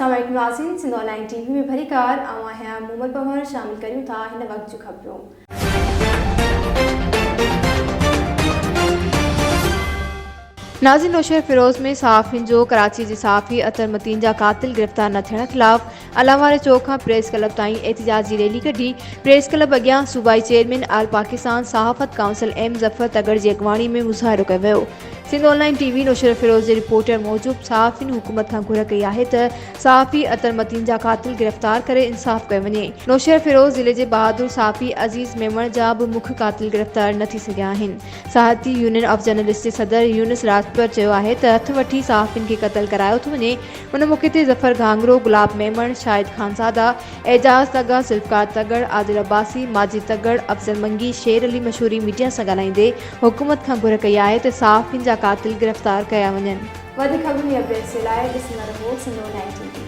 अस्सलाम वालेकुम नाज़रीन, सिंध ऑनलाइन टीवी में भरी कार आवां हैं मोहम्मद पमर शामिल करूं था हिन वक्त जो खबरों। नाज़रीन, नौशहर फिरोज़ में सहाफ़ियुनि जो कराची जे सहाफ़ी अतर मतीन जा कातिल गिरफ़्तार न थियण ख़िलाफ़ अलावारे चौक खां प्रेस क्लब ताईं एहतिजाजी रैली कढी। प्रेस क्लब अॻियां सूबाई चेयरमैन आल पाकिस्तान सहाफ़त काउंसिल एम ज़फ़र तगड़ जी अॻवाणी में मुज़ाहिरो कयो वियो। सिंध ऑनलाइन टीवी नौशहर फिरोज़ जे रिपोर्टर मूजिब सहाफ़ियुनि हुकूमत खां घुर कई आहे त सहाफ़ी अतर मतीन जा कातिल गिरफ़्तार करे इंसाफ़ कयो वञे। नौशहर फिरोज़ ज़िले जे बहादुर सहाफ़ी अज़ीज़ मेमण जा बि मुख्य कातिल गिरफ़्तार न थी सघिया आहिनि। सहायती यूनियन ऑफ जर्नलिस्ट जे सदर यूनुस राजपर चयो आहे त हथ वठी सहाफ़ियुनि खे क़त्ल करायो थो वञे। उन मौक़े ते ज़फ़र घांगरो, गुलाब मेमण, शाहिद खानज़ादा, एजाज़ तगा, ज़ुल्फ़कार तगड़, आदिल अब्बासी, माजिद तगड़, अफ़ज़ल मंगी, शेर अली मशहूरी मीडिया सां ॻाल्हाईंदे हुकूमत खां घुर कई आहे त सहाफ़ियुनि जा कातिल गिरफ़्तार कया वञनि। वधीक खबरूं या अपडेट्स जे लाइ ॾिसंदा रहो सिंध ऑनलाइन टीवी।